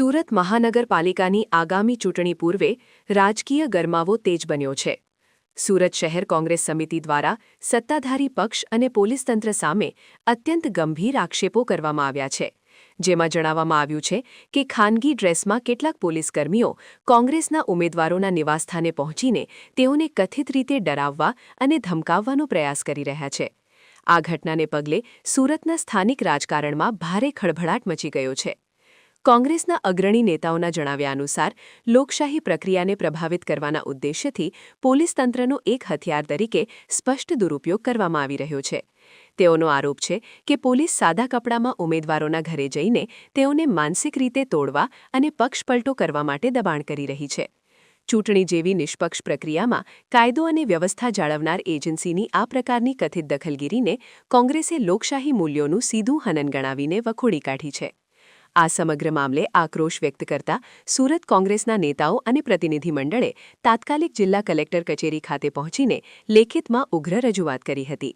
સુરત મહાનગરપાલિકાની આગામી ચૂંટણી પૂર્વે રાજકીય ગરમાવો તેજ બન્યો છે। સુરત શહેર કોંગ્રેસ સમિતિ દ્વારા સત્તાધારી પક્ષ અને પોલીસ તંત્ર સામે અત્યંત ગંભીર આક્ષેપો કરવામાં આવ્યા છે, જેમાં જણાવવામાં આવ્યું છે કે ખાનગી ડ્રેસમાં કેટલાક પોલીસકર્મીઓ કોંગ્રેસના ઉમેદવારોના નિવાસસ્થાને પહોંચીને તેઓને કથિત રીતે ડરાવવા અને ધમકાવવાનો પ્રયાસ કરી રહ્યા છે। આ ઘટનાને પગલે સુરતના સ્થાનિક રાજકારણમાં ભારે ખળભળાટ મચી ગયો છે। કોંગ્રેસના અગ્રણી નેતાઓના જણાવ્યા અનુસાર લોકશાહી પ્રક્રિયાને પ્રભાવિત કરવાના ઉદ્દેશ્યથી પોલીસ તંત્રનો એક હથિયાર તરીકે સ્પષ્ટ દુરુપયોગ કરવામાં આવી રહ્યો છે। તેઓનો આરોપ છે કે પોલીસ સાદા કપડામાં ઉમેદવારોના ઘરે જઈને તેઓને માનસિક રીતે તોડવા અને પક્ષપલટો કરવા માટે દબાણ કરી રહી છે। ચૂંટણી જેવી નિષ્પક્ષ પ્રક્રિયામાં કાયદો અને વ્યવસ્થા જાળવનાર એજન્સીની આ પ્રકારની કથિત દખલગીરીને કોંગ્રેસે લોકશાહી મૂલ્યોનું સીધું હનન ગણાવીને વખોડી કાઢી છે। આ સમગ્ર મામલે આક્રોશ વ્યક્ત કરતા સુરત કોંગ્રેસના નેતાઓ અને પ્રતિનિધિમંડળે તાત્કાલિક જિલ્લા કલેક્ટર કચેરી ખાતે પહોંચીને લેખિતમાં ઉગ્ર રજૂઆત કરી હતી।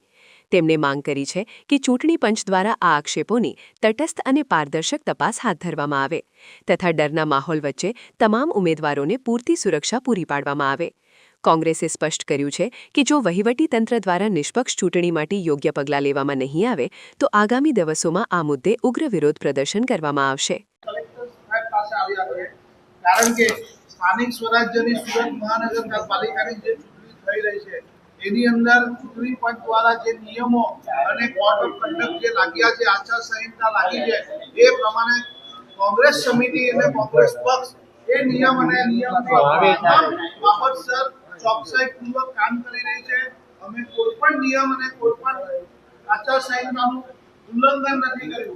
તેમણે માંગ કરી છે કે ચૂંટણી પંચ દ્વારા આ આક્ષેપોની તટસ્થ અને પારદર્શક તપાસ હાથ ધરવામાં આવે તથા ડરના માહોલ વચ્ચે તમામ ઉમેદવારોને પૂરતી સુરક્ષા પૂરી પાડવામાં આવે। કોંગ્રેસે સ્પષ્ટ કર્યું છે કે જો વહીવટીતંત્ર દ્વારા નિષ્પક્ષ ચૂંટણી માટે યોગ્ય પગલાં લેવામાં નહીં આવે તો આગામી દિવસોમાં આ મુદ્દે ઉગ્ર વિરોધ પ્રદર્શન કરવામાં આવશે। કારણ કે સ્થાનિક સ્વરાજ્યની સુરત મહાનગરપાલિકાની જે ચૂંટણી થઈ રહી છે એની અંદર ચૂંટણી પંચ દ્વારા જે નિયમો અને કોડ ઓફ કન્ડક્ટ જે લાગ્યા છે, આચારસંહિતા લાગી છે, એ પ્રમાણે કોંગ્રેસ સમિતિ અને કોંગ્રેસ પક્ષ એ નિયમ અને બાબતસર ચોકસાઈપૂર્વક કામ કરી રહી છે। અમે કોઈ પણ નિયમ અને કોઈ પણ આચારસંહિતાનું ઉલ્લંઘન નથી કર્યું।